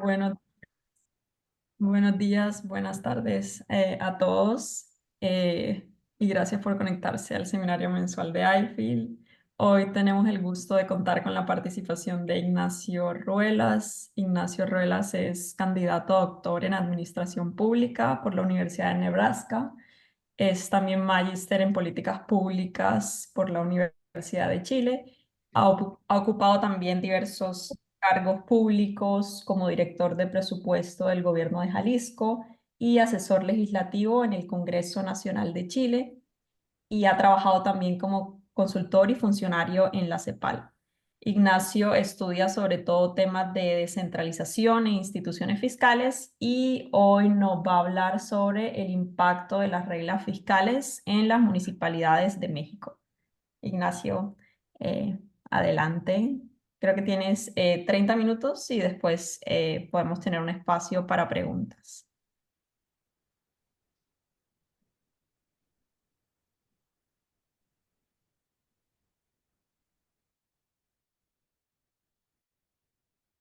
Bueno, buenos días, buenas tardes a todos y gracias por conectarse al seminario mensual de iField. Hoy tenemos el gusto de contar con la participación de Ignacio Ruelas. Ignacio Ruelas es candidato a doctor en Administración Pública por la Universidad de Nebraska. Es también magíster en Políticas Públicas por la Universidad de Chile. Ha ocupado también diversos cargos públicos como director de presupuesto del Gobierno de Jalisco y asesor legislativo en el Congreso Nacional de Chile, y ha trabajado también como consultor y funcionario en la CEPAL. Ignacio estudia sobre todo temas de descentralización e instituciones fiscales y hoy nos va a hablar sobre el impacto de las reglas fiscales en las municipalidades de México. Ignacio, eh, adelante. Creo que tienes 30 minutos y después podemos tener un espacio para preguntas.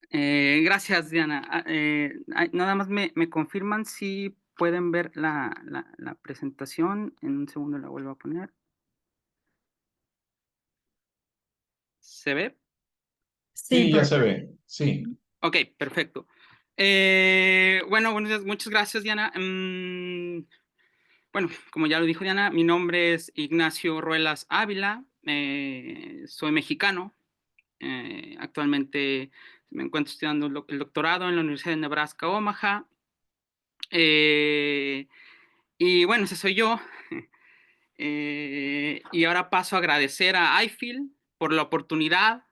Gracias, Diana. Nada más me confirman si pueden ver la presentación. En un segundo la vuelvo a poner. ¿Se ve? Sí, Sí, ya se ve, sí. Ok, perfecto. Bueno, buenos días, muchas gracias, Diana. Bueno, como ya lo dijo Diana, mi nombre es Ignacio Ruelas Ávila. Soy mexicano. Actualmente me encuentro estudiando el doctorado en la Universidad de Nebraska, Omaha. Y bueno, ese soy yo. Y ahora paso a agradecer a iField por la oportunidad.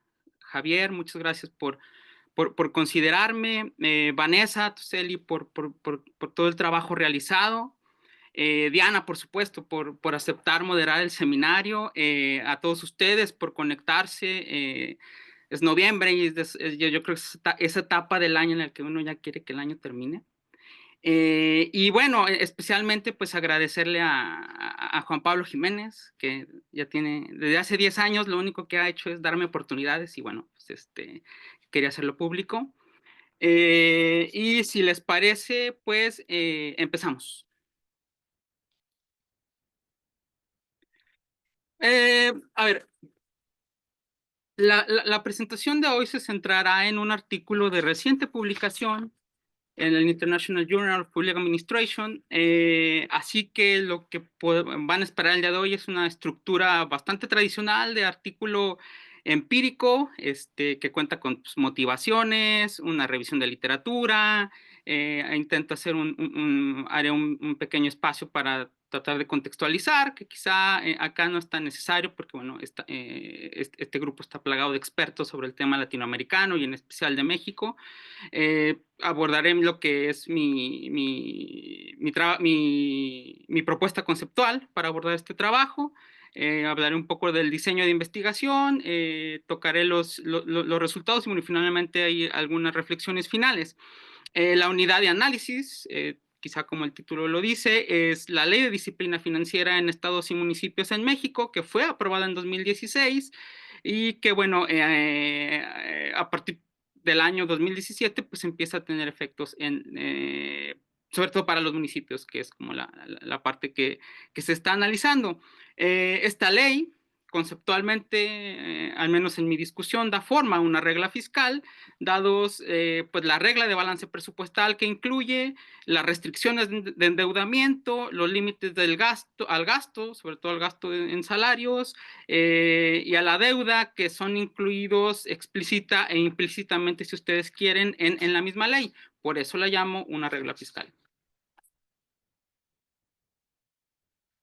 Javier, muchas gracias por considerarme. Vanessa, Tuseli, por todo el trabajo realizado. Diana, por supuesto, por aceptar moderar el seminario. A todos ustedes por conectarse. Es noviembre y yo creo que es esa etapa del año en el que uno ya quiere que el año termine. Y bueno, especialmente pues agradecerle a Juan Pablo Jiménez, que ya tiene, desde hace 10 años lo único que ha hecho es darme oportunidades y bueno, pues quería hacerlo público. Y si les parece, pues empezamos. A ver, la presentación de hoy se centrará en un artículo de reciente publicación en el International Journal of Public Administration. Así que lo que van a esperar el día de hoy es una estructura bastante tradicional de artículo empírico, que cuenta con pues, motivaciones, una revisión de literatura. Intento hacer haré un pequeño espacio para tratar de contextualizar, que quizá acá no es tan necesario porque, bueno, este grupo está plagado de expertos sobre el tema latinoamericano y en especial de México. Abordaré lo que es mi propuesta conceptual para abordar este trabajo. Hablaré un poco del diseño de investigación, tocaré los resultados y bueno, finalmente hay algunas reflexiones finales. La unidad de análisis, quizá como el título lo dice, es la Ley de Disciplina Financiera en Estados y Municipios en México, que fue aprobada en 2016 y que, bueno, a partir del año 2017, pues empieza a tener efectos sobre todo para los municipios, que es como la parte que se está analizando. Esta ley, conceptualmente, al menos en mi discusión, da forma a una regla fiscal, dados pues la regla de balance presupuestal que incluye las restricciones de endeudamiento, los límites del gasto, sobre todo al gasto en salarios, y a la deuda, que son incluidos explícita e implícitamente, si ustedes quieren, en la misma ley. Por eso la llamo una regla fiscal.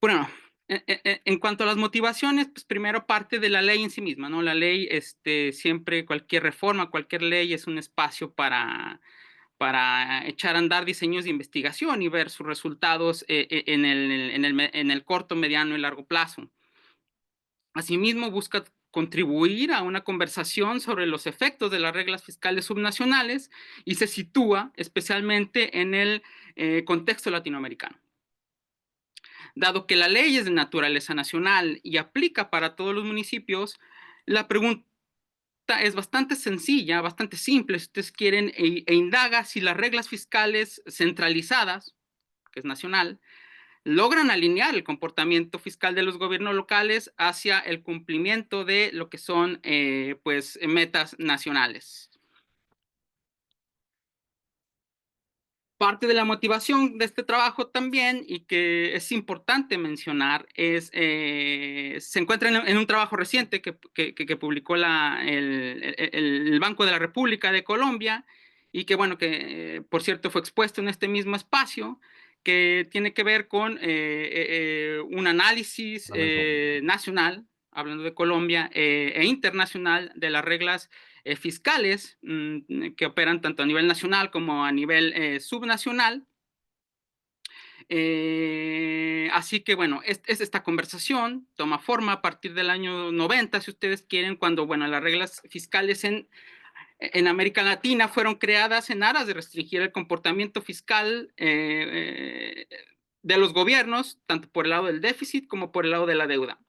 Bueno, en cuanto a las motivaciones, pues primero parte de la ley en sí misma, ¿no? La ley, siempre cualquier reforma, cualquier ley es un espacio para echar a andar diseños de investigación y ver sus resultados en el corto, mediano y largo plazo. Asimismo, busca contribuir a una conversación sobre los efectos de las reglas fiscales subnacionales y se sitúa especialmente en el contexto latinoamericano. Dado que la ley es de naturaleza nacional y aplica para todos los municipios, la pregunta es bastante sencilla, bastante simple, si ustedes quieren, indaga si las reglas fiscales centralizadas, que es nacional, logran alinear el comportamiento fiscal de los gobiernos locales hacia el cumplimiento de lo que son pues, metas nacionales. Parte de la motivación de este trabajo también, y que es importante mencionar, se encuentra en un trabajo reciente que publicó el Banco de la República de Colombia, y que, bueno, que por cierto fue expuesto en este mismo espacio, que tiene que ver con un análisis nacional, hablando de Colombia, e internacional de las reglas fiscales que operan tanto a nivel nacional como a nivel subnacional. Así que, bueno, esta conversación toma forma a partir del año 90, si ustedes quieren, cuando, bueno, las reglas fiscales en América Latina fueron creadas en aras de restringir el comportamiento fiscal de los gobiernos, tanto por el lado del déficit como por el lado de la deuda.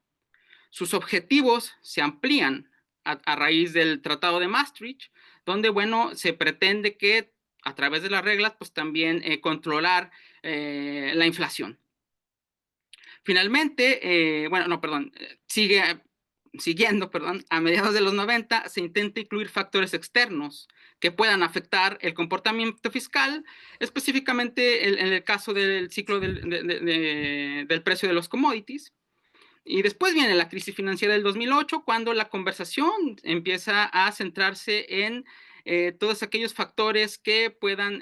Sus objetivos se amplían a raíz del Tratado de Maastricht, donde, bueno, se pretende que a través de las reglas, pues también controlar la inflación. Finalmente, bueno, no, perdón, siguiendo, perdón, a mediados de los 90 se intenta incluir factores externos que puedan afectar el comportamiento fiscal, específicamente en el caso del ciclo del precio de los commodities. Y después viene la crisis financiera del 2008, cuando la conversación empieza a centrarse en todos aquellos factores que puedan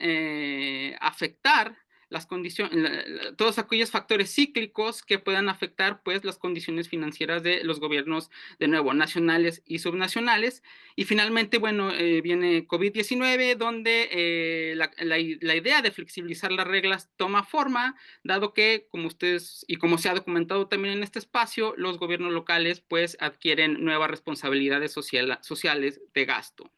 afectar las condiciones, todos aquellos factores cíclicos que puedan afectar, pues, las condiciones financieras de los gobiernos, de nuevo, nacionales y subnacionales. Y finalmente, bueno, viene COVID-19, donde la idea de flexibilizar las reglas toma forma, dado que, como ustedes y como se ha documentado también en este espacio, los gobiernos locales pues adquieren nuevas responsabilidades sociales de gasto.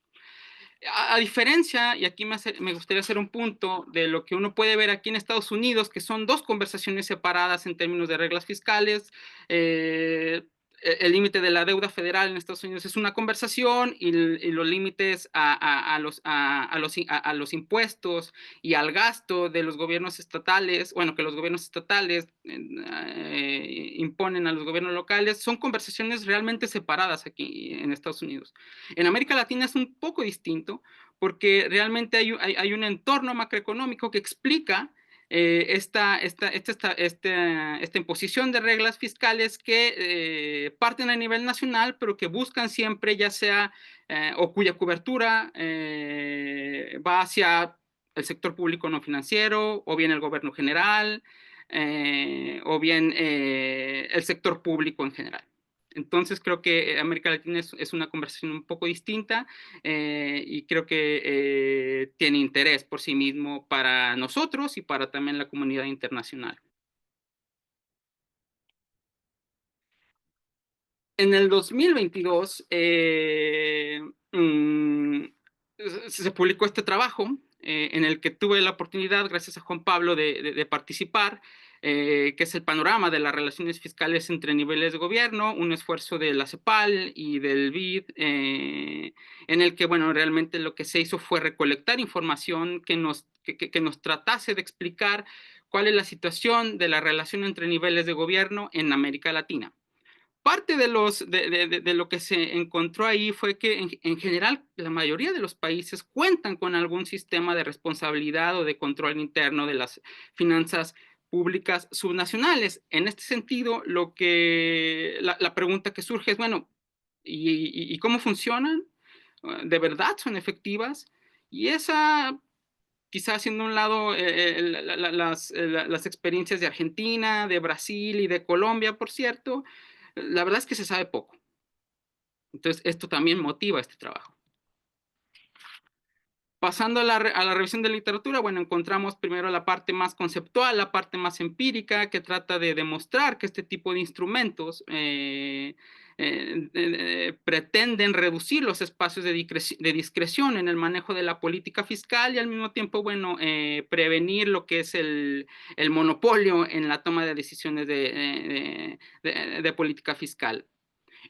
A diferencia, y aquí me gustaría hacer un punto de lo que uno puede ver aquí en Estados Unidos, que son dos conversaciones separadas en términos de reglas fiscales. El límite de la deuda federal en Estados Unidos es una conversación, y los límites a los impuestos y al gasto de los gobiernos estatales, bueno, que los gobiernos estatales imponen a los gobiernos locales, son conversaciones realmente separadas aquí en Estados Unidos. En América Latina es un poco distinto, porque realmente hay un entorno macroeconómico que explica esta imposición de reglas fiscales que parten a nivel nacional, pero que buscan siempre, ya sea, o cuya cobertura va hacia el sector público no financiero, o bien el gobierno general, o bien el sector público en general. Entonces creo que América Latina es una conversación un poco distinta, y creo que tiene interés por sí mismo para nosotros y para también la comunidad internacional. En el 2022 se publicó este trabajo en el que tuve la oportunidad, gracias a Juan Pablo, de participar, que es el panorama de las relaciones fiscales entre niveles de gobierno, un esfuerzo de la CEPAL y del BID, en el que, bueno, realmente lo que se hizo fue recolectar información que nos tratase de explicar cuál es la situación de la relación entre niveles de gobierno en América Latina. Parte de lo que se encontró ahí fue que en general la mayoría de los países cuentan con algún sistema de responsabilidad o de control interno de las finanzas públicas subnacionales. En este sentido, la pregunta que surge es, bueno, ¿y cómo funcionan? ¿De verdad son efectivas? Y esa, quizás haciendo a un lado las experiencias de Argentina, de Brasil y de Colombia, por cierto, la verdad es que se sabe poco. Entonces, esto también motiva este trabajo. Pasando a la revisión de literatura, bueno, encontramos primero la parte más conceptual, la parte más empírica, que trata de demostrar que este tipo de instrumentos pretenden reducir los espacios de discreción en el manejo de la política fiscal, y al mismo tiempo, bueno, prevenir lo que es el monopolio en la toma de decisiones de política fiscal.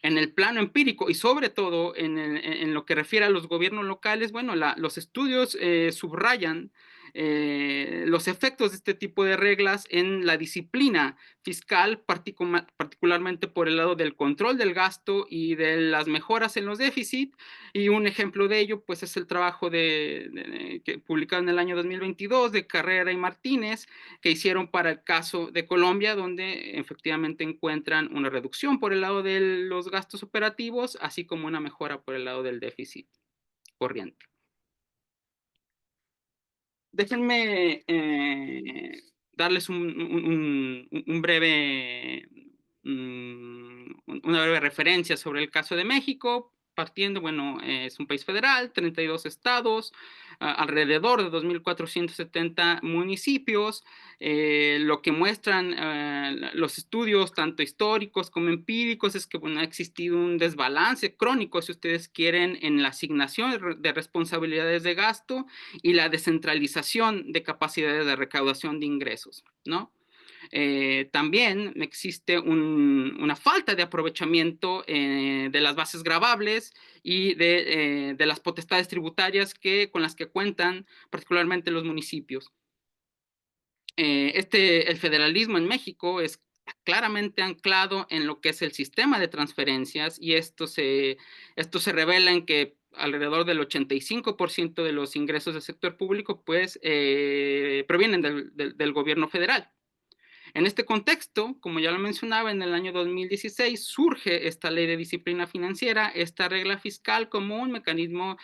En el plano empírico y sobre todo en lo que refiere a los gobiernos locales, bueno, los estudios subrayan los efectos de este tipo de reglas en la disciplina fiscal, particularmente por el lado del control del gasto y de las mejoras en los déficits. Y un ejemplo de ello, pues, es el trabajo que publicado en el año 2022 de Carrera y Martínez, que hicieron para el caso de Colombia, donde efectivamente encuentran una reducción por el lado de los gastos operativos, así como una mejora por el lado del déficit corriente. Déjenme darles un breve, una breve referencia sobre el caso de México. Partiendo, bueno, es un país federal, 32 estados, alrededor de 2.470 municipios. Lo que muestran los estudios, tanto históricos como empíricos, es que, bueno, ha existido un desbalance crónico, si ustedes quieren, en la asignación de responsabilidades de gasto y la descentralización de capacidades de recaudación de ingresos, ¿no? También existe una falta de aprovechamiento de las bases gravables y de las potestades tributarias con las que cuentan particularmente los municipios. El federalismo en México es claramente anclado en lo que es el sistema de transferencias, y esto se revela en que alrededor del 85% de los ingresos del sector público pues provienen del gobierno federal. En este contexto, como ya lo mencionaba, en el año 2016 surge esta ley de disciplina financiera, esta regla fiscal, como un mecanismo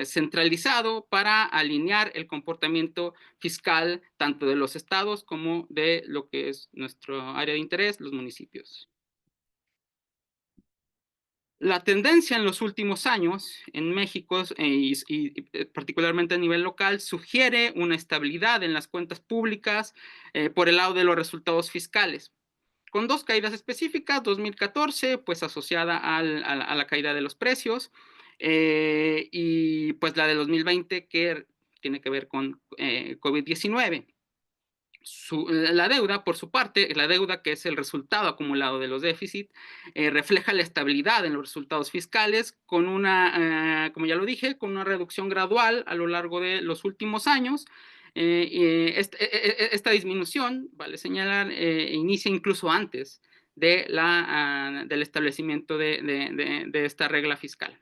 centralizado para alinear el comportamiento fiscal tanto de los estados como de lo que es nuestro área de interés, los municipios. La tendencia en los últimos años en México, y particularmente a nivel local, sugiere una estabilidad en las cuentas públicas por el lado de los resultados fiscales, con dos caídas específicas: 2014, pues asociada a la caída de los precios, y pues la de 2020, que tiene que ver con COVID-19. La deuda, por su parte, la deuda, que es el resultado acumulado de los déficits, refleja la estabilidad en los resultados fiscales con como ya lo dije, con una reducción gradual a lo largo de los últimos años. Esta disminución, vale señalar, inicia incluso antes del establecimiento de esta regla fiscal.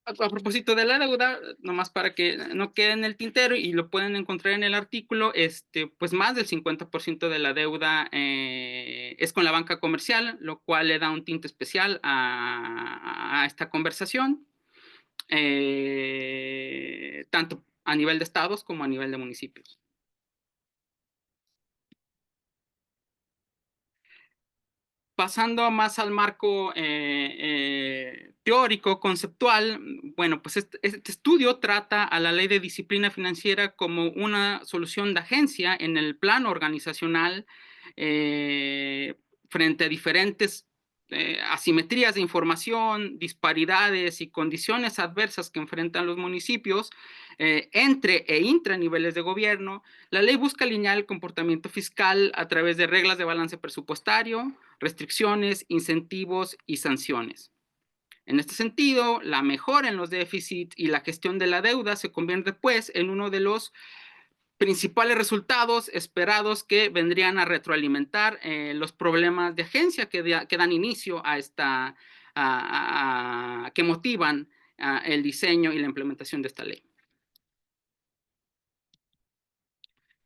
A propósito de la deuda, nomás para que no quede en el tintero y lo pueden encontrar en el artículo, pues más del 50% de la deuda es con la banca comercial, lo cual le da un tinte especial a esta conversación, tanto a nivel de estados como a nivel de municipios. Pasando más al marco teórico, conceptual, bueno, pues este estudio trata a la ley de disciplina financiera como una solución de agencia en el plano organizacional frente a diferentes asimetrías de información, disparidades y condiciones adversas que enfrentan los municipios entre e intraniveles de gobierno. La ley busca alinear el comportamiento fiscal a través de reglas de balance presupuestario, restricciones, incentivos y sanciones. En este sentido, la mejora en los déficits y la gestión de la deuda se convierte, pues, en uno de los principales resultados esperados que vendrían a retroalimentar los problemas de agencia que dan inicio que motivan el diseño y la implementación de esta ley.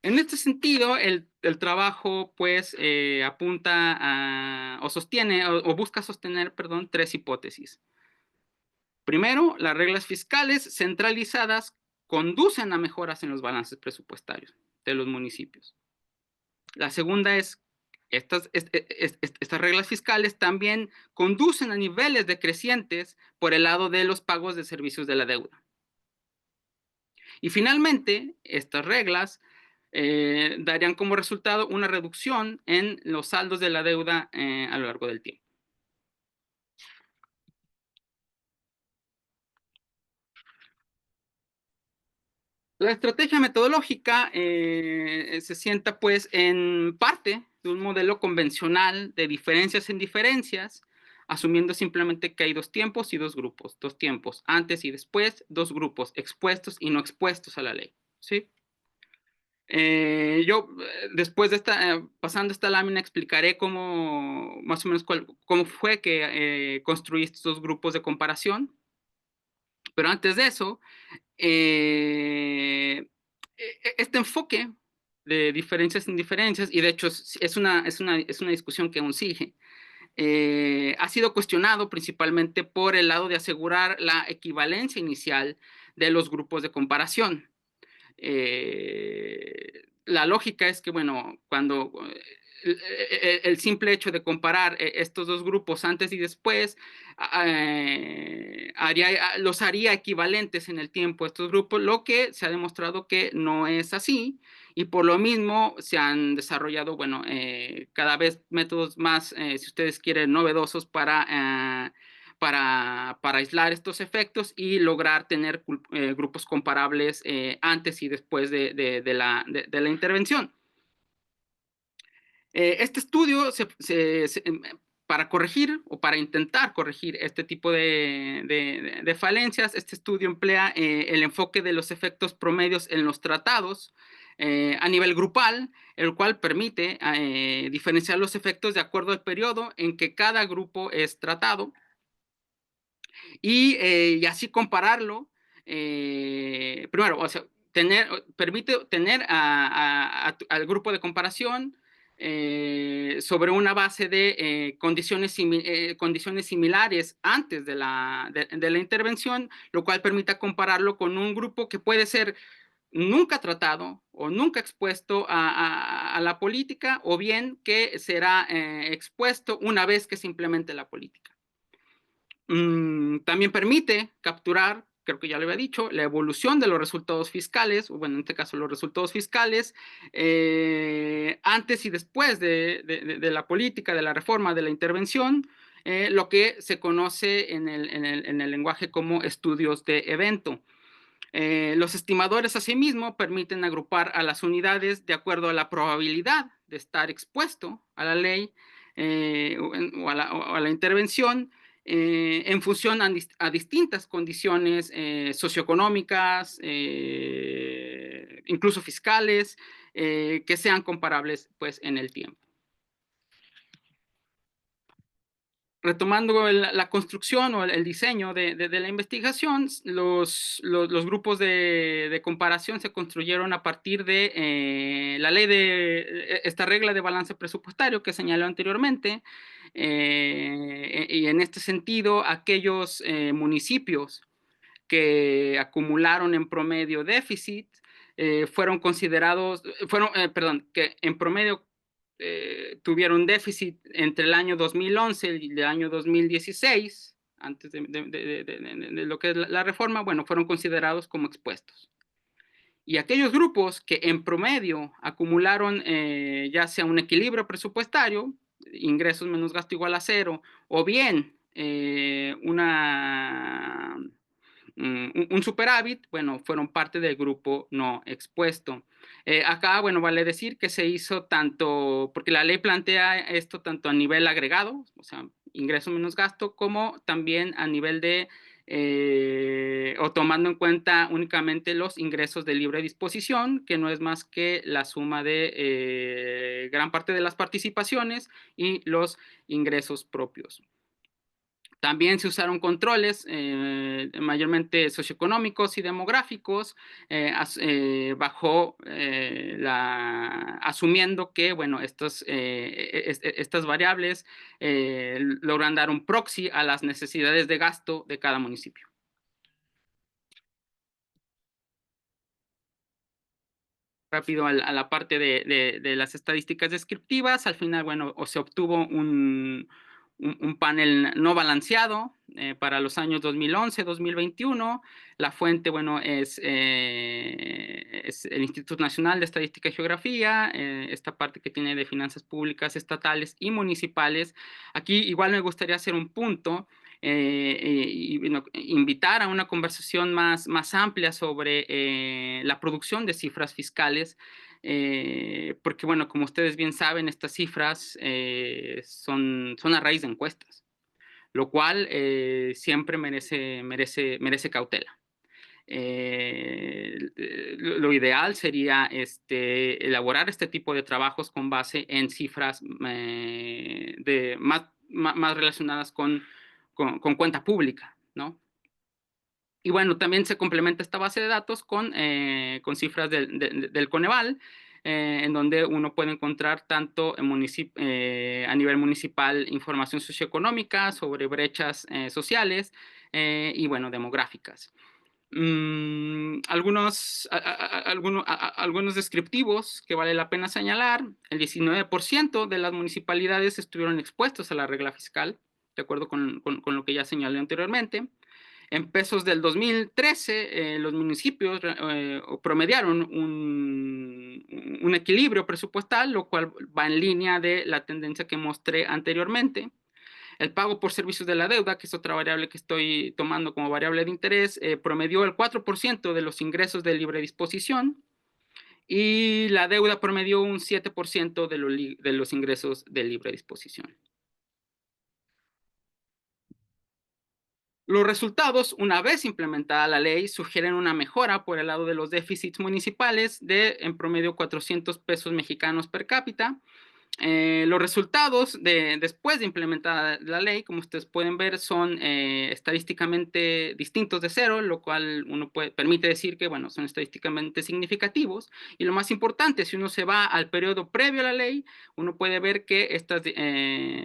En este sentido, el trabajo pues apunta o sostiene o busca sostener, perdón, tres hipótesis. Primero, las reglas fiscales centralizadas conducen a mejoras en los balances presupuestarios de los municipios. La segunda es, estas reglas fiscales también conducen a niveles decrecientes por el lado de los pagos de servicios de la deuda. Y finalmente, estas reglas darían como resultado una reducción en los saldos de la deuda a lo largo del tiempo. La estrategia metodológica se sienta pues en parte de un modelo convencional de diferencias en diferencias, asumiendo simplemente que hay dos tiempos y dos grupos, dos tiempos antes y después, dos grupos expuestos y no expuestos a la ley, ¿sí? Después de pasando esta lámina, explicaré cómo, más o menos, cómo fue que construí estos dos grupos de comparación. Pero antes de eso, este enfoque de diferencias en diferencias, y de hecho es una discusión que aún sigue, ha sido cuestionado principalmente por el lado de asegurar la equivalencia inicial de los grupos de comparación. La lógica es que, bueno, cuando el simple hecho de comparar estos dos grupos antes y después los haría equivalentes en el tiempo estos grupos, lo que se ha demostrado que no es así, y por lo mismo se han desarrollado, bueno, cada vez métodos más, si ustedes quieren, novedosos para aislar estos efectos y lograr tener grupos comparables antes y después de la intervención. Este estudio, para corregir o para intentar corregir este tipo de falencias, este estudio emplea el enfoque de los efectos promedios en los tratados a nivel grupal, el cual permite diferenciar los efectos de acuerdo al periodo en que cada grupo es tratado, y así compararlo. Primero, o sea, permite tener al grupo de comparación sobre una base de condiciones similares antes de la intervención, lo cual permite compararlo con un grupo que puede ser nunca tratado o nunca expuesto a la política, o bien que será expuesto una vez que se implemente la política. También permite capturar, creo que ya lo había dicho, la evolución de los resultados fiscales, o bueno, en este caso los resultados fiscales, antes y después de la política, de la reforma, de la intervención, lo que se conoce en el lenguaje como estudios de evento. Los estimadores, asimismo, permiten agrupar a las unidades de acuerdo a la probabilidad de estar expuesto a la ley o a la intervención, en función a distintas condiciones socioeconómicas, incluso fiscales, que sean comparables pues, en el tiempo. Retomando la construcción o el diseño de la investigación, los grupos de comparación se construyeron a partir de la ley esta regla de balance presupuestario que señaló anteriormente, y en este sentido, aquellos municipios que acumularon en promedio déficit fueron considerados, que en promedio tuvieron déficit entre el año 2011 y el año 2016, antes de lo que es la reforma, bueno, fueron considerados como expuestos. Y aquellos grupos que en promedio acumularon ya sea un equilibrio presupuestario, ingresos menos gasto igual a cero, o bien un superávit, bueno, fueron parte del grupo no expuesto. Acá, bueno, vale decir que se hizo tanto, porque la ley plantea esto tanto a nivel agregado, o sea, ingreso menos gasto, como también a nivel o tomando en cuenta únicamente los ingresos de libre disposición, que no es más que la suma de gran parte de las participaciones y los ingresos propios. También se usaron controles mayormente socioeconómicos y demográficos, asumiendo que, bueno, estas variables logran dar un proxy a las necesidades de gasto de cada municipio. Rápido a la parte de las estadísticas descriptivas. Al final, bueno, se obtuvo un panel no balanceado para los años 2011-2021. La fuente, bueno, es el Instituto Nacional de Estadística y Geografía, esta parte que tiene de finanzas públicas estatales y municipales. Aquí igual me gustaría hacer un punto y bueno, invitar a una conversación más amplia sobre la producción de cifras fiscales, porque, bueno, como ustedes bien saben, estas cifras son a raíz de encuestas, lo cual siempre merece cautela. Lo ideal sería elaborar este tipo de trabajos con base en cifras más relacionadas con cuenta pública, ¿no? Y bueno, también se complementa esta base de datos con cifras del Coneval, en donde uno puede encontrar tanto a nivel municipal información socioeconómica sobre brechas sociales y, bueno, demográficas. Algunos descriptivos que vale la pena señalar: el 19% de las municipalidades estuvieron expuestos a la regla fiscal, de acuerdo con lo que ya señalé anteriormente. En pesos del 2013, los municipios promediaron un equilibrio presupuestal, lo cual va en línea de la tendencia que mostré anteriormente. El pago por servicios de la deuda, que es otra variable que estoy tomando como variable de interés, promedió el 4% de los ingresos de libre disposición, y la deuda promedió un 7% de los ingresos de libre disposición. Los resultados, una vez implementada la ley, sugieren una mejora por el lado de los déficits municipales de, en promedio, 400 pesos mexicanos per cápita. Los resultados después de implementada la ley, como ustedes pueden ver, son estadísticamente distintos de cero, lo cual permite decir que, bueno, son estadísticamente significativos. Y lo más importante, si uno se va al periodo previo a la ley, uno puede ver que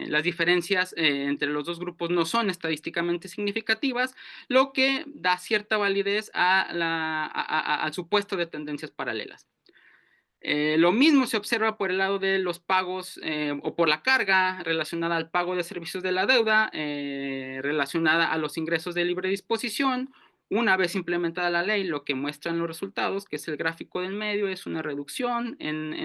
las diferencias entre los dos grupos no son estadísticamente significativas, lo que da cierta validez al supuesto de tendencias paralelas. Lo mismo se observa por el lado de los pagos o por la carga relacionada al pago de servicios de la deuda, relacionada a los ingresos de libre disposición. Una vez implementada la ley, lo que muestran los resultados, que es el gráfico del medio, es una reducción en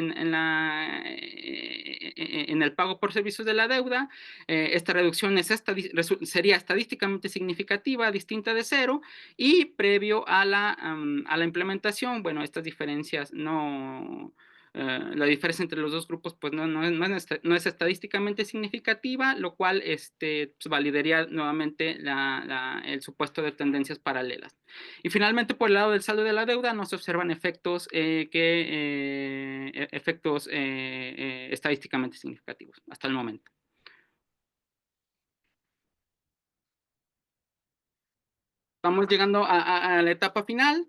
el pago por servicios de la deuda. Esta reducción sería estadísticamente significativa, distinta de cero, y previo a la implementación, bueno, estas diferencias la diferencia entre los dos grupos pues no es estadísticamente significativa, lo cual pues, validaría nuevamente el supuesto de tendencias paralelas. Y finalmente, por el lado del saldo de la deuda, no se observan efectos estadísticamente significativos hasta el momento. Estamos llegando a la etapa final.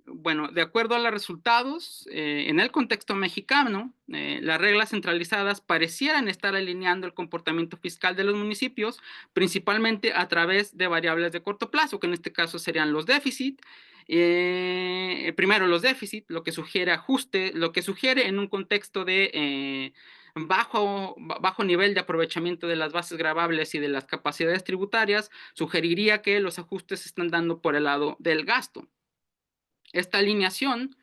Bueno, de acuerdo a los resultados, en el contexto mexicano, las reglas centralizadas parecieran estar alineando el comportamiento fiscal de los municipios, principalmente a través de variables de corto plazo, que en este caso serían los déficits. Primero los déficits, lo que sugiere en un contexto de bajo nivel de aprovechamiento de las bases gravables y de las capacidades tributarias, sugeriría que los ajustes se están dando por el lado del gasto. Esta alineación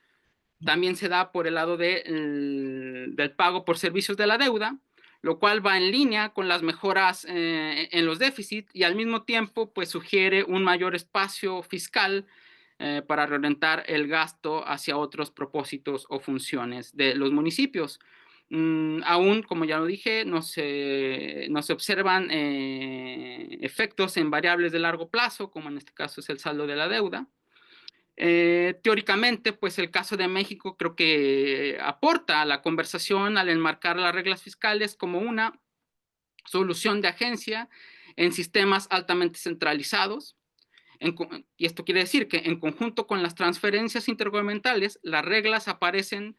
también se da por el lado del pago por servicios de la deuda, lo cual va en línea con las mejoras en los déficits, y al mismo tiempo pues sugiere un mayor espacio fiscal para reorientar el gasto hacia otros propósitos o funciones de los municipios. Aún, como ya lo dije, no se observan efectos en variables de largo plazo, como en este caso es el saldo de la deuda. Teóricamente, pues el caso de México creo que aporta a la conversación al enmarcar las reglas fiscales como una solución de agencia en sistemas altamente centralizados. Y esto quiere decir que en conjunto con las transferencias intergubernamentales, las reglas aparecen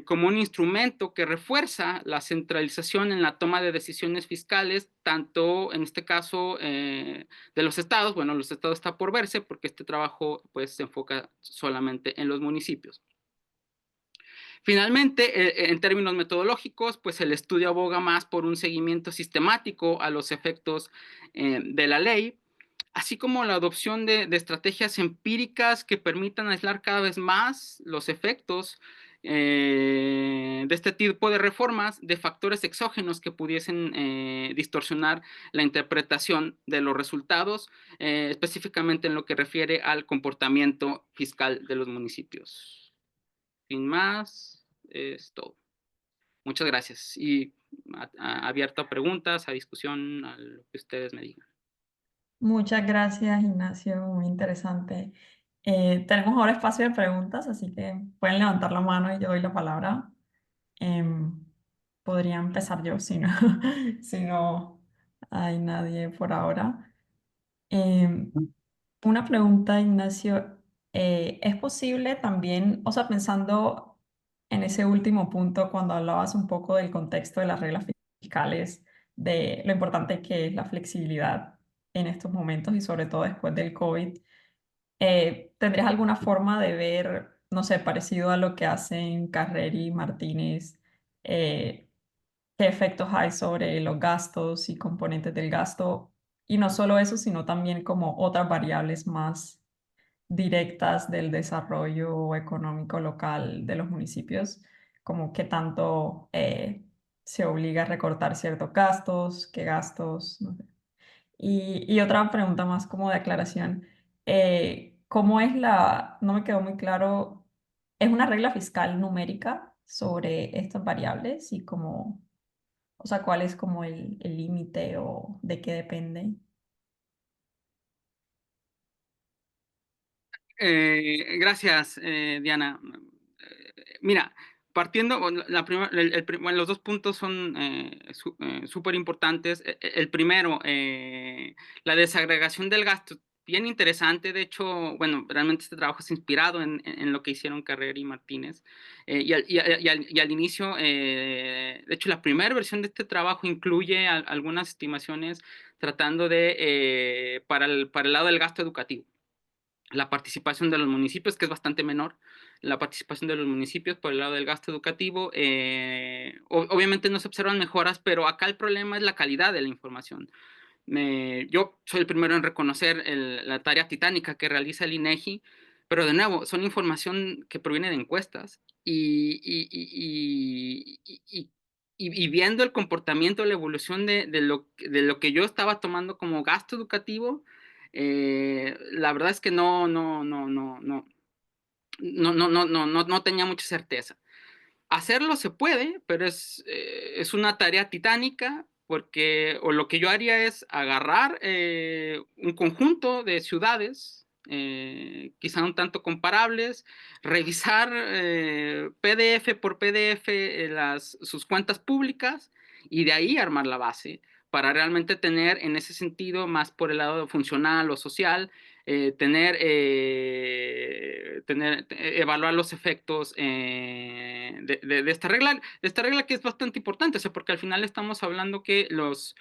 como un instrumento que refuerza la centralización en la toma de decisiones fiscales, tanto en este caso de los estados. Bueno, los estados está por verse porque este trabajo pues se enfoca solamente en los municipios. Finalmente, en términos metodológicos, pues el estudio aboga más por un seguimiento sistemático a los efectos de la ley, así como la adopción de estrategias empíricas que permitan aislar cada vez más los efectos de este tipo de reformas de factores exógenos que pudiesen distorsionar la interpretación de los resultados, específicamente en lo que refiere al comportamiento fiscal de los municipios. Sin más, es todo. Muchas gracias y abierto a preguntas, a discusión, a lo que ustedes me digan. Muchas gracias, Ignacio, muy interesante. Tenemos ahora espacio de preguntas, así que pueden levantar la mano y yo doy la palabra. Em, Podría empezar yo si no, si no hay nadie por ahora. Em, una pregunta, Ignacio. ¿Es posible también, o sea, pensando en ese último punto, cuando hablabas un poco del contexto de las reglas fiscales, de lo importante que es la flexibilidad en estos momentos y sobre todo después del COVID, ¿tendrías alguna forma de ver, no sé, parecido a lo que hacen Carreri y Martínez, qué efectos hay sobre los gastos y componentes del gasto? Y no solo eso, sino también como otras variables más directas del desarrollo económico local de los municipios, como qué tanto se obliga a recortar ciertos gastos, qué gastos, no sé. Y otra pregunta más como de aclaración, ¿cómo es no me quedó muy claro, es una regla fiscal numérica sobre estas variables y cómo, o sea, cuál es como el límite o de qué depende? Gracias, Diana. Mira, partiendo, bueno, los dos puntos son súper importantes. El primero, la desagregación del gasto, bien interesante. De hecho, bueno, realmente este trabajo es inspirado en lo que hicieron Carrera y Martínez. Y al inicio, de hecho, la primera versión de este trabajo incluye algunas estimaciones tratando de, para el lado del gasto educativo, la participación de los municipios, que es bastante menor, la participación de los municipios por el lado del gasto educativo. Obviamente no se observan mejoras, pero acá el problema es la calidad de la información. Yo soy el primero en reconocer la tarea titánica que realiza el INEGI, pero de nuevo, son información que proviene de encuestas y viendo el comportamiento, la evolución de lo que yo estaba tomando como gasto educativo, la verdad es que no tenía mucha certeza. Hacerlo se puede, pero es una tarea titánica, porque o lo que yo haría es agarrar un conjunto de ciudades, quizá un tanto comparables, revisar PDF por PDF sus cuentas públicas y de ahí armar la base para realmente tener en ese sentido, más por el lado funcional o social, evaluar los efectos de esta regla que es bastante importante, o sea, porque al final estamos hablando que los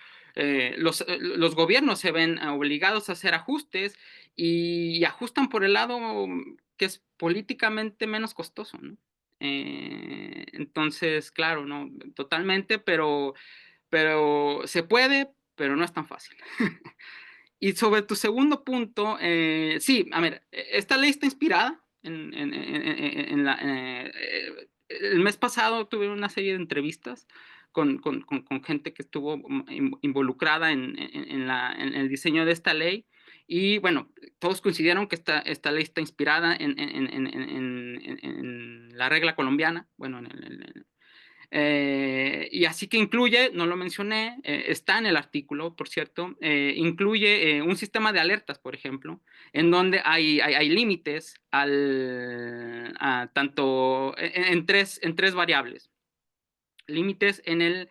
gobiernos se ven obligados a hacer ajustes y ajustan por el lado que es políticamente menos costoso, ¿no? Entonces, claro, no, totalmente, pero se puede, pero no es tan fácil. Y sobre tu segundo punto, sí, a ver, esta ley está inspirada el mes pasado tuve una serie de entrevistas con gente que estuvo involucrada en el diseño de esta ley. Y bueno, todos coincidieron que esta ley está inspirada en la regla colombiana, bueno, y así que incluye, no lo mencioné, está en el artículo, por cierto, incluye un sistema de alertas, por ejemplo, en donde hay límites tanto en tres variables. Límites en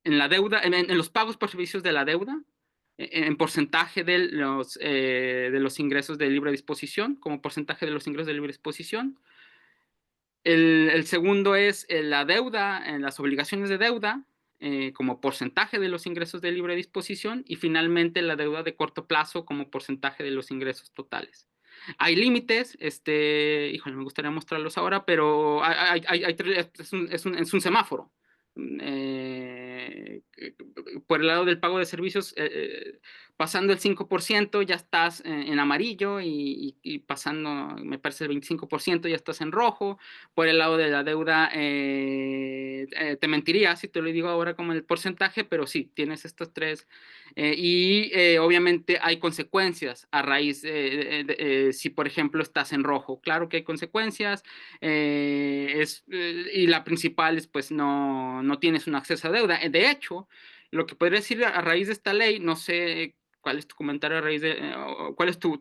la deuda, en los pagos por servicios de la deuda, en porcentaje de los ingresos de libre disposición, como porcentaje de los ingresos de libre disposición. El segundo es la deuda, las obligaciones de deuda, como porcentaje de los ingresos de libre disposición, y finalmente la deuda de corto plazo como porcentaje de los ingresos totales. Hay límites, híjole, me gustaría mostrarlos ahora, pero es un semáforo. por el lado del pago de servicios, pasando el 5% ya estás en amarillo y pasando, me parece, el 25% ya estás en rojo. Por el lado de la deuda, te mentiría si te lo digo ahora como el porcentaje, pero sí, tienes estos tres. Obviamente hay consecuencias a raíz si, por ejemplo, estás en rojo. Claro que hay consecuencias. Y la principal es, pues, no tienes un acceso a deuda. De hecho, lo que podría decir a raíz de esta ley, no sé cuál es tu comentario a raíz de, cuál es tu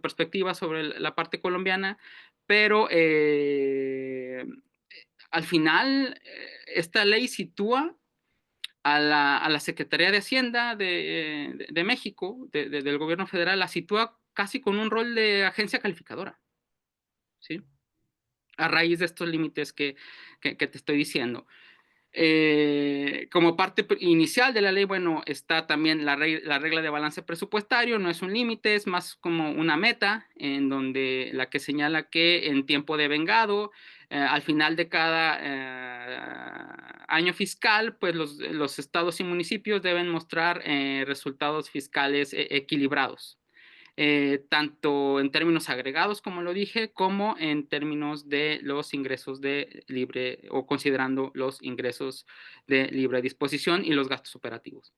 perspectiva sobre la parte colombiana, pero al final esta ley sitúa a la Secretaría de Hacienda de México, del gobierno federal, la sitúa casi con un rol de agencia calificadora, ¿sí? A raíz de estos límites que te estoy diciendo. Como parte inicial de la ley, bueno, está también la regla de balance presupuestario. No es un límite, es más como una meta, en donde la que señala que en tiempo de vengado, al final de cada año fiscal, pues los estados y municipios deben mostrar resultados fiscales equilibrados, tanto en términos agregados, como lo dije, como en términos de los ingresos de libre, o considerando los ingresos de libre disposición y los gastos operativos.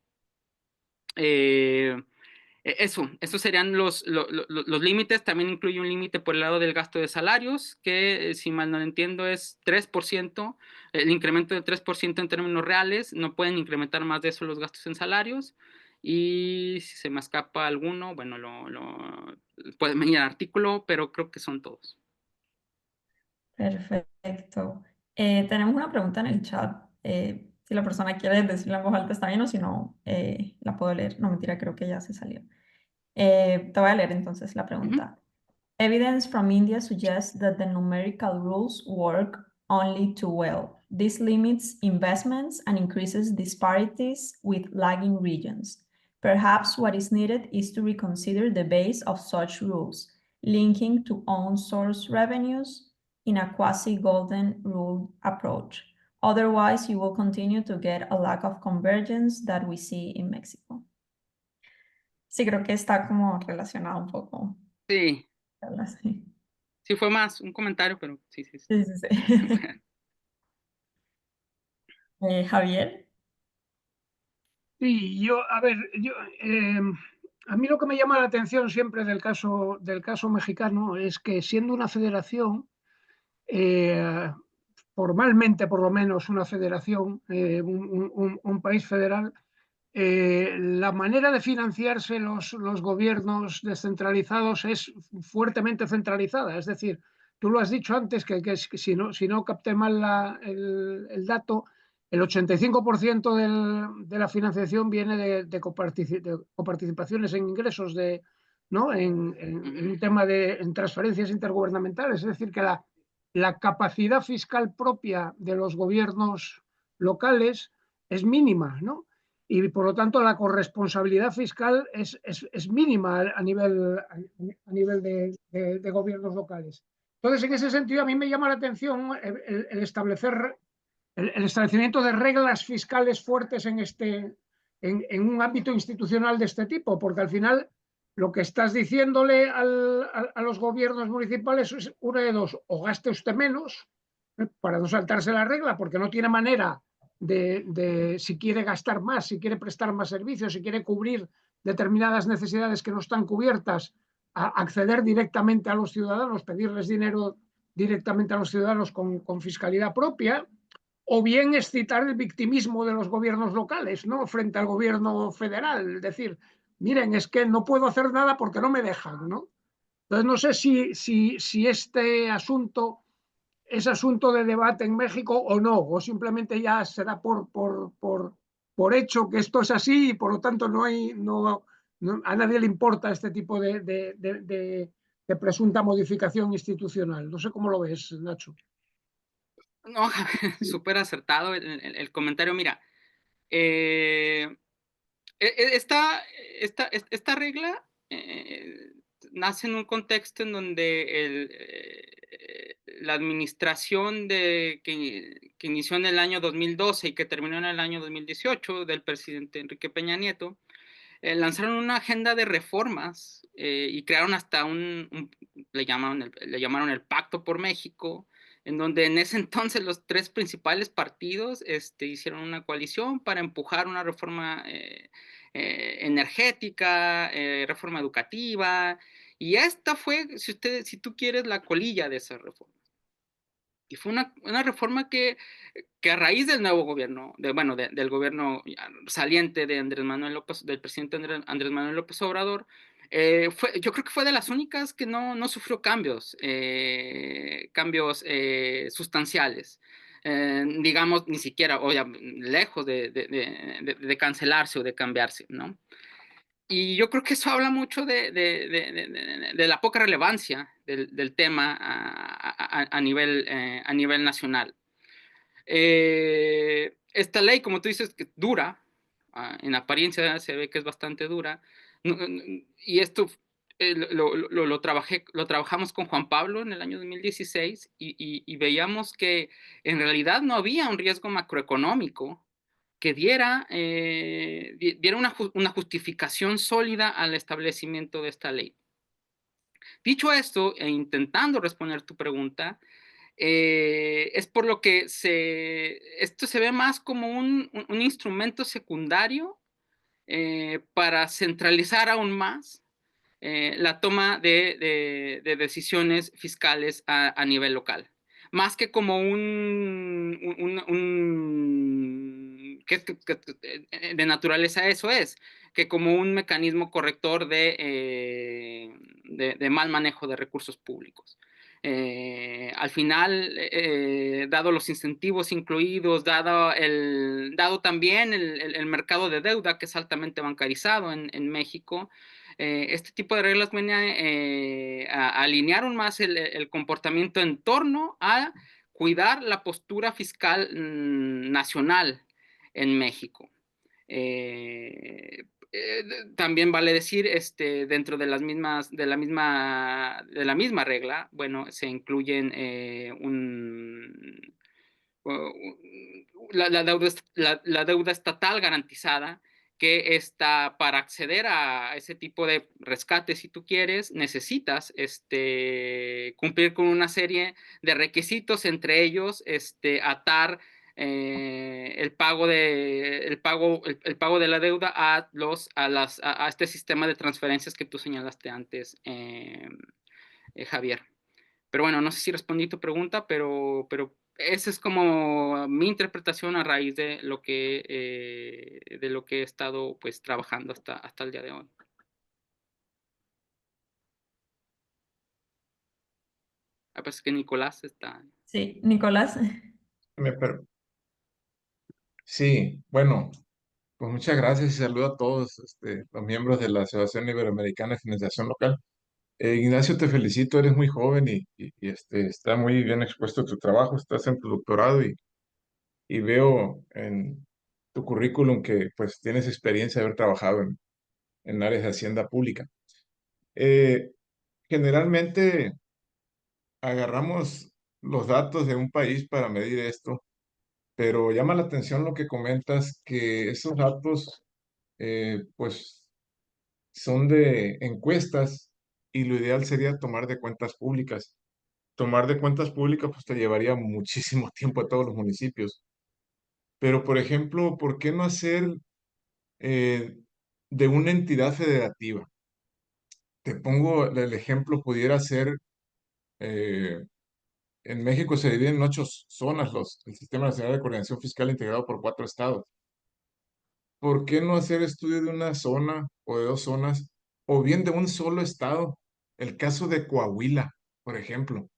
Esos serían los límites. También incluye un límite por el lado del gasto de salarios, que si mal no entiendo es 3%, el incremento de 3% en términos reales. No pueden incrementar más de eso los gastos en salarios. Y si se me escapa alguno, bueno, pueden venir al artículo, pero creo que son todos. Perfecto. Tenemos una pregunta en el chat. Si la persona quiere decirla en voz alta está bien, o si no, la puedo leer. No, mentira, creo que ya se salió. Te voy a leer entonces la pregunta. Evidence from India suggests that the numerical rules work only too well. This limits investments and increases disparities with lagging regions. Perhaps what is needed is to reconsider the base of such rules, linking to own source revenues in a quasi-golden rule approach. Otherwise, you will continue to get a lack of convergence that we see in Mexico. Sí, creo que está como relacionado un poco. Sí, Sí, sí fue más un comentario, pero sí, sí. sí, sí. Javier. Sí, a ver, a mí lo que me llama la atención siempre del caso mexicano es que siendo una federación, formalmente por lo menos una federación, un país federal, la manera de financiarse los gobiernos descentralizados es fuertemente centralizada. Es decir, tú lo has dicho antes, que si no capté mal el dato, el 85% de la financiación viene de coparticipaciones en ingresos, ¿no? En un tema en transferencias intergubernamentales. Es decir, que la capacidad fiscal propia de los gobiernos locales es mínima, ¿no? Y por lo tanto la corresponsabilidad fiscal es mínima a nivel de gobiernos locales. Entonces, en ese sentido, a mí me llama la atención el establecimiento de reglas fiscales fuertes en un ámbito institucional de este tipo, porque al final lo que estás diciéndole a los gobiernos municipales es una de dos: o gaste usted menos para no saltarse la regla, porque no tiene manera si quiere gastar más, si quiere prestar más servicios, si quiere cubrir determinadas necesidades que no están cubiertas, acceder directamente a los ciudadanos, pedirles dinero directamente a los ciudadanos con fiscalidad propia, o bien excitar el victimismo de los gobiernos locales, ¿no? Frente al gobierno federal. Es decir, miren, es que no puedo hacer nada porque no me dejan, ¿no? Entonces, no sé si este asunto es asunto de debate en México o no, o simplemente ya se da por hecho que esto es así y por lo tanto a nadie le importa este tipo de presunta modificación institucional. No sé cómo lo ves, Nacho. No, súper acertado el comentario. Mira, esta regla nace en un contexto en donde la administración que inició en el año 2012 y que terminó en el año 2018 del presidente Enrique Peña Nieto, lanzaron una agenda de reformas y crearon hasta le llamaron el Pacto por México, en donde en ese entonces los tres principales partidos hicieron una coalición para empujar una reforma energética, reforma educativa, y esta fue, si tú quieres, la colilla de esa reforma. Y fue una reforma que a raíz del nuevo gobierno, del gobierno saliente de del presidente Andrés Manuel López Obrador, yo creo que fue de las únicas que no sufrió cambios sustanciales. Digamos, ni siquiera, o ya, lejos de cancelarse o de cambiarse, ¿no? Y yo creo que eso habla mucho de la poca relevancia del tema a nivel nacional. Esta ley, como tú dices, que dura, en apariencia se ve que es bastante dura, y esto lo trabajamos con Juan Pablo en el año 2016 y veíamos que en realidad no había un riesgo macroeconómico que diera una justificación sólida al establecimiento de esta ley. Dicho esto, e intentando responder tu pregunta, es por lo que esto se ve más como un instrumento secundario para centralizar aún más la toma de decisiones fiscales a nivel local. Más que como de naturaleza eso es, que como un mecanismo corrector de mal manejo de recursos públicos. Al final, dado los incentivos incluidos, dado también el mercado de deuda que es altamente bancarizado en México, este tipo de reglas viene a alinear aún más el comportamiento en torno a cuidar la postura fiscal nacional en México. También vale decir, dentro de la misma regla, bueno, se incluyen la deuda estatal garantizada, que para acceder a ese tipo de rescate, si tú quieres, necesitas cumplir con una serie de requisitos, entre ellos atar el pago de la deuda a este sistema de transferencias que tú señalaste antes, Javier. Pero bueno, no sé si respondí tu pregunta, pero esa es como mi interpretación a raíz de lo que he estado pues trabajando hasta el día de hoy. Parece que Nicolás está. Sí, Nicolás. Sí, bueno, pues muchas gracias y saludo a todos los miembros de la Asociación Iberoamericana de Financiación Local. Ignacio, te felicito, eres muy joven y está muy bien expuesto tu trabajo, estás en tu doctorado y veo en tu currículum que pues tienes experiencia de haber trabajado en áreas de hacienda pública. Eh, Generalmente agarramos los datos de un país para medir esto, pero llama la atención lo que comentas, que esos datos pues son de encuestas y lo ideal sería tomar de cuentas públicas. Tomar de cuentas públicas pues te llevaría muchísimo tiempo a todos los municipios. Pero, por ejemplo, ¿por qué no hacer eh, de una entidad federativa? Te pongo el ejemplo, pudiera ser, eh, en México se divide en 8 zonas el Sistema Nacional de Coordinación Fiscal integrado por 4 estados. ¿Por qué no hacer estudio de una zona o de 2 zonas o bien de un solo estado? El caso de Coahuila, por ejemplo,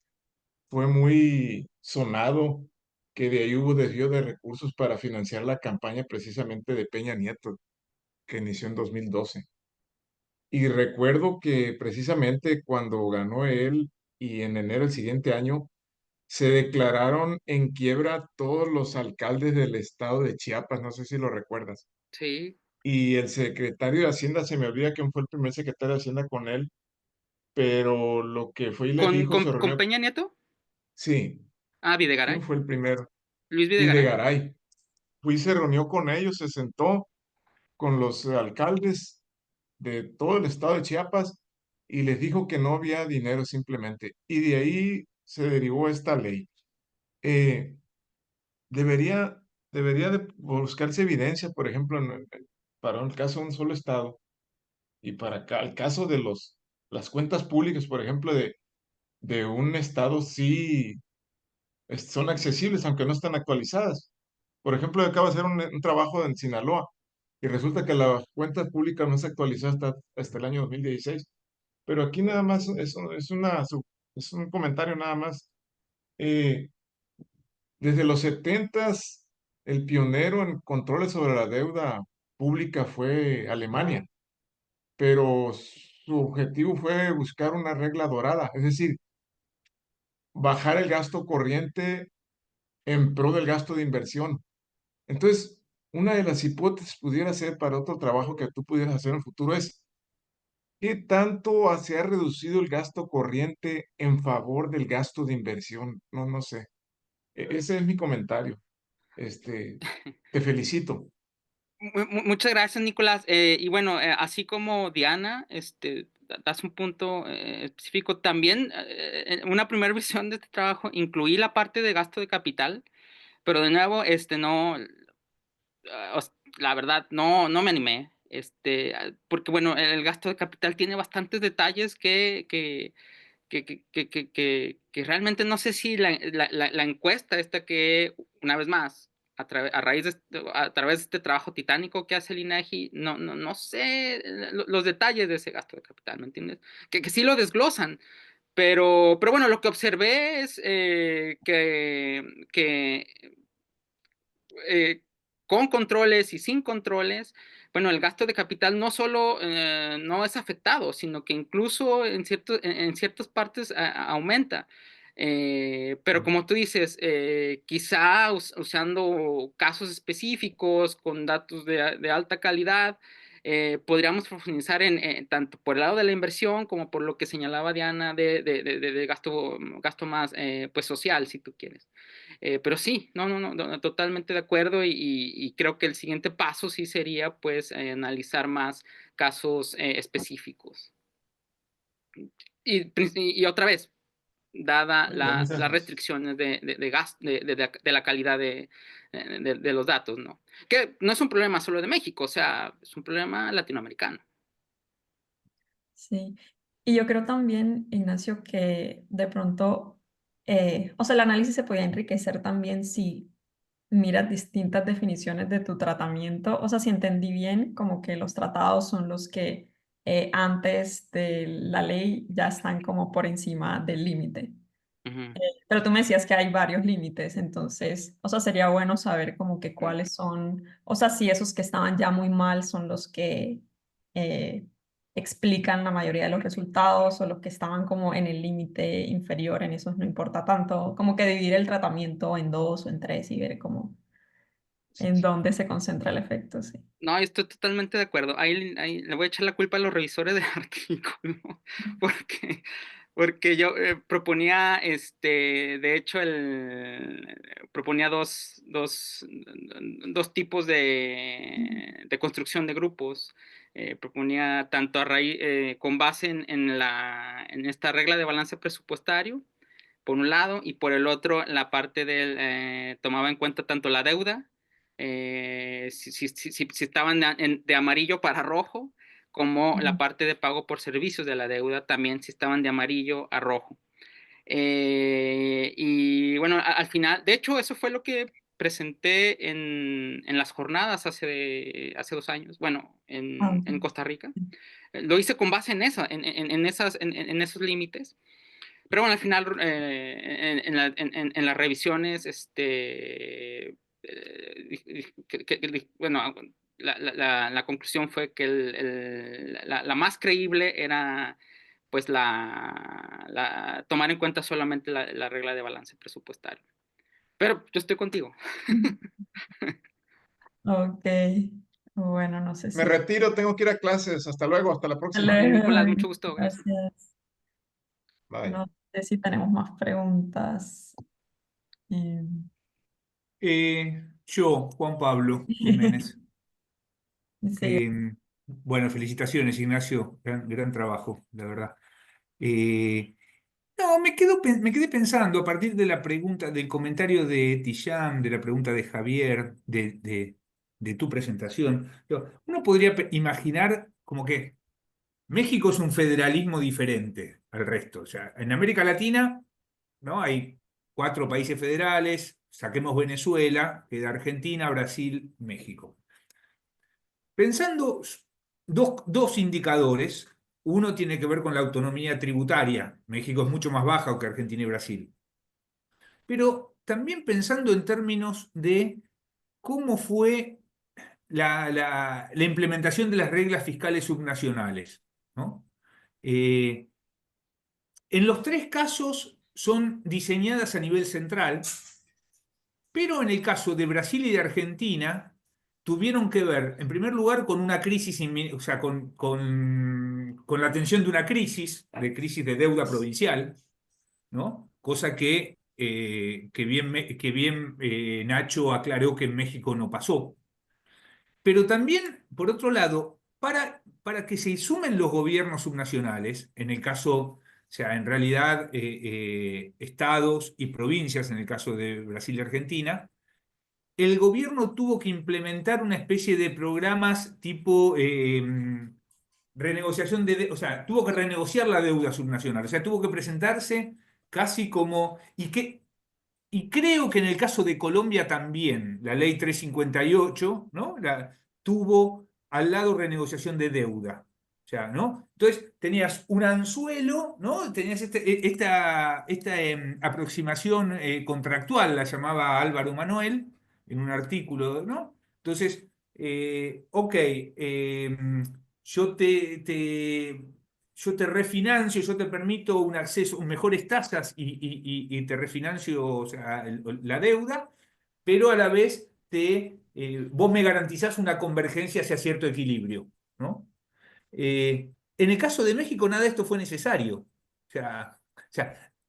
fue muy sonado que de ahí hubo desvío de recursos para financiar la campaña precisamente de Peña Nieto, que inició en 2012. Y recuerdo que precisamente cuando ganó él y en enero del siguiente año, se declararon en quiebra todos los alcaldes del estado de Chiapas, no sé si lo recuerdas. Sí. Y el secretario de Hacienda, se me olvida quién fue el primer secretario de Hacienda con él, pero lo que fue y le dijo, se ¿Con reunió, Peña Nieto? Sí, Ah, ¿quién Videgaray. fue el primero? Luis Videgaray. Videgaray. Se reunió con ellos, se sentó con los alcaldes de todo el estado de Chiapas y les dijo que no había dinero simplemente. Y de ahí se derivó esta ley. Eh, debería, debería de buscarse evidencia, por ejemplo, para un caso de un solo estado y para acá, el caso de las cuentas públicas, por ejemplo, de un estado sí son accesibles, aunque no están actualizadas. Por ejemplo, acabo de hacer un trabajo en Sinaloa y resulta que la cuenta pública no se actualizó hasta el año 2016. Pero aquí nada más es un comentario nada más. Eh, desde los setentas, el pionero en controles sobre la deuda pública fue Alemania, pero su objetivo fue buscar una regla dorada, es decir, bajar el gasto corriente en pro del gasto de inversión. Entonces, una de las hipótesis pudiera ser para otro trabajo que tú pudieras hacer en el futuro es, ¿qué tanto se ha reducido el gasto corriente en favor del gasto de inversión? No, no sé. Ese es mi comentario. Este, te felicito. Muchas gracias, Nicolás. Y bueno, así como Diana, das un punto específico. También, en una primera visión de este trabajo, incluí la parte de gasto de capital, pero de nuevo, no, la verdad, no me animé. Porque bueno, el gasto de capital tiene bastantes detalles que realmente no sé si la encuesta esta que, una vez más, a raíz a través de este trabajo titánico que hace el INEGI, no sé los detalles de ese gasto de capital, ¿me entiendes? Que sí lo desglosan, pero bueno, lo que observé es que con controles y sin controles, bueno, el gasto de capital no solo no es afectado, sino que incluso en ciertas partes aumenta. Pero como tú dices, quizá usando casos específicos, con datos de alta calidad, podríamos profundizar tanto por el lado de la inversión como por lo que señalaba Diana de gasto más pues social, si tú quieres. Pero sí, no, totalmente de acuerdo y creo que el siguiente paso sí sería pues analizar más casos específicos. Y otra vez, dada Muy bien, muchas las gracias. restricciones de la calidad de los datos, ¿no? Que no es un problema solo de México, o sea, es un problema latinoamericano. Sí. Y yo creo también, Ignacio, que de pronto, o sea, el análisis se podía enriquecer también si miras distintas definiciones de tu tratamiento. O sea, si entendí bien, como que los tratados son los que antes de la ley ya están como por encima del límite. Ujú. Pero tú me decías que hay varios límites, entonces, o sea, sería bueno saber como que cuáles son, o sea, si esos que estaban ya muy mal son los que eh, explican la mayoría de los resultados o los que estaban como en el límite inferior, en esos no importa tanto, como que dividir el tratamiento en dos o en tres y ver cómo, en dónde se concentra el efecto, sí. No, estoy totalmente de acuerdo. Ahí le voy a echar la culpa a los revisores del artículo, porque, porque yo proponía, de hecho, proponía dos tipos de construcción de grupos. Proponía tanto con base en esta regla de balance presupuestario, por un lado, y por el otro, la parte tomaba en cuenta tanto la deuda, si estaban de amarillo para rojo, como la Ujú. parte de pago por servicios de la deuda también si estaban de amarillo a rojo. Y bueno, al final, de hecho, eso fue lo que presenté en las jornadas hace 2 años, bueno, Ah, en ok. Costa Rica. Lo hice con base en eso, en esos límites. Pero bueno, al final, en las revisiones, bueno, la conclusión fue que la más creíble era pues tomar en cuenta solamente la regla de balance presupuestario. Pero yo estoy contigo. Ok, bueno, no sé Me si... retiro, tengo que ir a clases. Hasta luego, hasta la próxima. Nicolás, Luego, mucho gusto, gracias. gracias. Bye. No. sé si tenemos más preguntas. Eh, Yo, Juan Pablo Jiménez. sí, Bueno, felicitaciones, Ignacio. Gran trabajo, la verdad. Eh, no, me quedé pensando a partir de la pregunta, del comentario de Tijam, de la pregunta de Javier, de tu presentación. Uno podría imaginar como que México es un federalismo diferente al resto. O sea, en América Latina, ¿no? Hay 4 países federales, saquemos Venezuela, queda Argentina, Brasil, México. Pensando dos indicadores, uno tiene que ver con la autonomía tributaria. México es mucho más baja que Argentina y Brasil. Pero también pensando en términos de cómo fue la implementación de las reglas fiscales subnacionales, ¿no? Eh, en los 3 casos son diseñadas a nivel central, pero en el caso de Brasil y de Argentina, tuvieron que ver, en primer lugar, con una crisis, o sea, con la atención de una crisis de deuda provincial, ¿no? Cosa que bien Nacho aclaró que en México no pasó. Pero también, por otro lado, para que se sumen los gobiernos subnacionales, en el caso, o sea, en realidad estados y provincias, en el caso de Brasil y Argentina, el gobierno tuvo que implementar una especie de programas tipo renegociación o sea, tuvo que renegociar la deuda subnacional, o sea, tuvo que presentarse casi como, y creo que en el caso de Colombia también, la ley 358, ¿no? Tuvo al lado renegociación de deuda. O sea, ¿no? Entonces tenías un anzuelo, ¿no? Tenías esta aproximación contractual, la llamaba Álvaro Manuel, en un artículo, ¿no? Entonces, ok, yo yo te refinancio, yo te permito un acceso, mejores tasas y te refinancio, o sea, la deuda, pero a la vez vos me garantizás una convergencia hacia cierto equilibrio, ¿no? En el caso de México nada de esto fue necesario. O sea,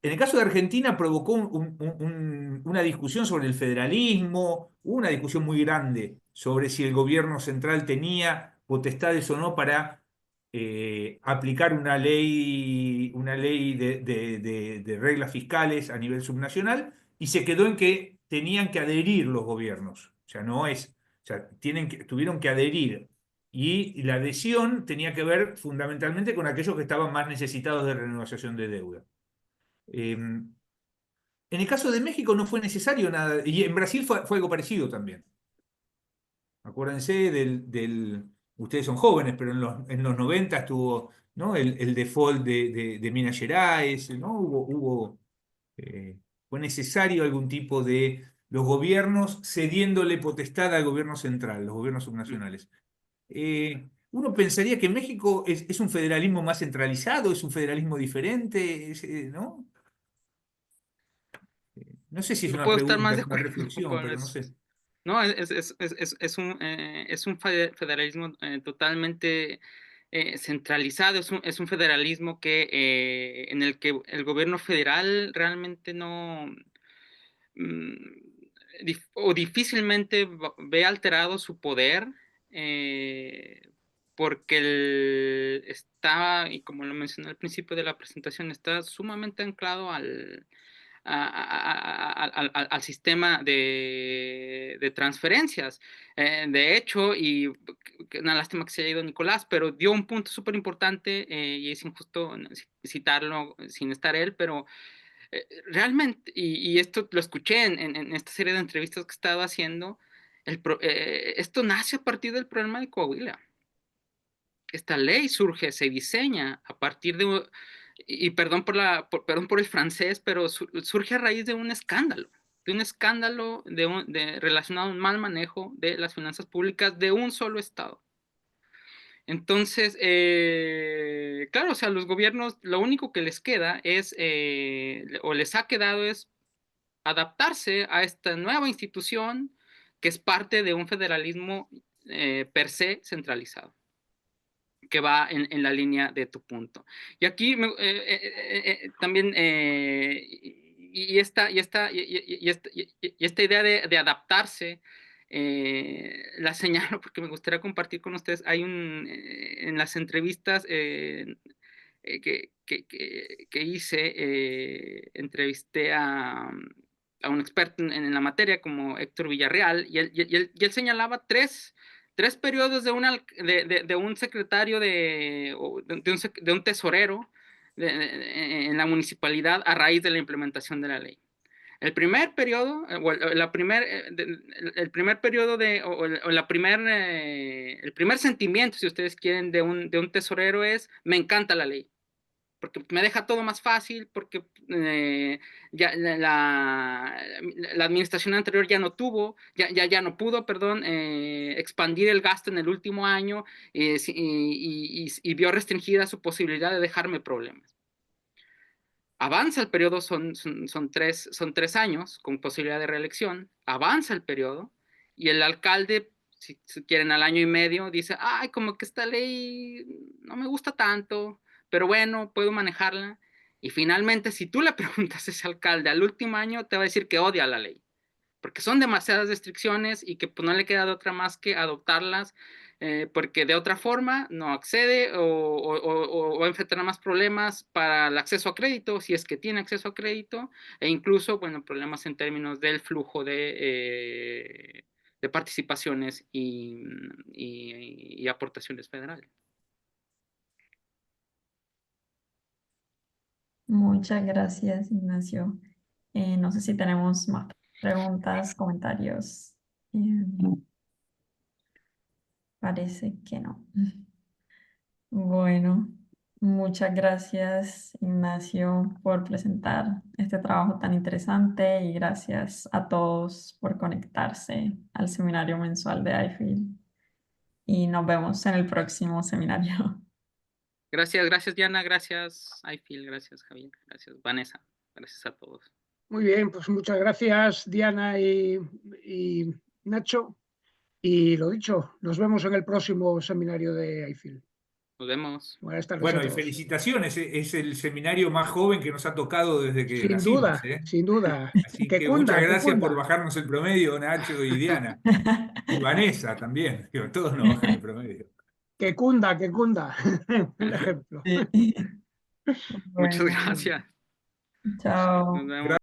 en el caso de Argentina provocó una discusión sobre el federalismo, una discusión muy grande sobre si el gobierno central tenía potestades o no para aplicar una ley de reglas fiscales a nivel subnacional, y se quedó en que tenían que adherir los gobiernos. O sea, no es, o sea, tuvieron que adherir, y la adhesión tenía que ver fundamentalmente con aquellos que estaban más necesitados de renegociación de deuda. En el caso de México no fue necesario nada, y en Brasil fue algo parecido también. Acuérdense ustedes son jóvenes, pero en los 90 estuvo, ¿no? el default de Minas Gerais, ¿no? Eh, fue necesario algún tipo de los gobiernos cediéndole potestad al gobierno central, los gobiernos subnacionales. Uno pensaría que México es un federalismo más centralizado, es un federalismo diferente, ¿no? No sé si es No una puedo estar más pregunta, de es una acuerdo reflexión, con pero no eso. sé. No, es un federalismo totalmente centralizado, es un federalismo en el que el gobierno federal realmente no, mm, o difícilmente ve alterado su poder, eh, porque está, y como lo mencioné al principio de la presentación, está sumamente anclado al sistema de transferencias. De hecho, y una lástima que se haya ido Nicolás, pero dio un punto súper importante, y es injusto citarlo sin estar él, pero realmente, y esto lo escuché en esta serie de entrevistas que he estado haciendo, esto nace a partir del problema de Coahuila. Esta ley surge, se diseña a partir y perdón perdón por el francés, pero surge a raíz de un escándalo relacionado a un mal manejo de las finanzas públicas de un solo estado. Entonces, claro, o sea, los gobiernos lo único que les queda o les ha quedado es adaptarse a esta nueva institución que es parte de un federalismo per se centralizado. que va en la línea de tu punto. Y aquí también, y esta idea de adaptarse, la señalo porque me gustaría compartir con ustedes. Hay en las entrevistas que hice, entrevisté a un experto en la materia como Héctor Villarreal, y él señalaba tres periodos de un secretario de un tesorero en la municipalidad a raíz de la implementación de la ley. El primer periodo, el primer periodo el primer sentimiento, si ustedes quieren, de un tesorero es: me encanta la ley, porque me deja todo más fácil, porque ya la administración anterior ya no pudo, perdón, expandir el gasto en el último año, y vio restringida su posibilidad de dejarme problemas. Avanza el periodo, son 3 años con posibilidad de reelección, avanza el periodo, y el alcalde, si quieren, al año y medio, dice: ay, como que esta ley no me gusta tanto, pero bueno, puedo manejarla. Y finalmente, si tú le preguntas a ese alcalde al último año, te va a decir que odia la ley, porque son demasiadas restricciones y que pues, no le queda de otra más que adoptarlas, porque de otra forma no accede o va a enfrentar más problemas para el acceso a crédito, si es que tiene acceso a crédito, e incluso, bueno, problemas en términos del flujo de participaciones y aportaciones federales. Muchas gracias, Ignacio. No sé si tenemos más preguntas, comentarios. Parece que no. Bueno, muchas gracias, Ignacio, por presentar este trabajo tan interesante, y gracias a todos por conectarse al seminario mensual de iField. Y nos vemos en el próximo seminario. Gracias, Diana, gracias, iField, gracias, Javier, gracias, Vanessa, gracias a todos. Muy bien, pues muchas gracias, Diana y Nacho. Y lo dicho, nos vemos en el próximo seminario de iField. Nos vemos. Buenas tardes Bueno, a y todos. felicitaciones, es el seminario más joven que nos ha tocado desde que Sin nacimos, duda, ¿eh? sin duda. Así Que que muchas cunda, que gracias por cunda. bajarnos el promedio, Nacho y Diana. Y Vanessa también. Digo, todos nos bajan el promedio. Que cunda, que cunda. Un ejemplo. Sí. Muchas Bueno, gracias. Nos chao. vemos.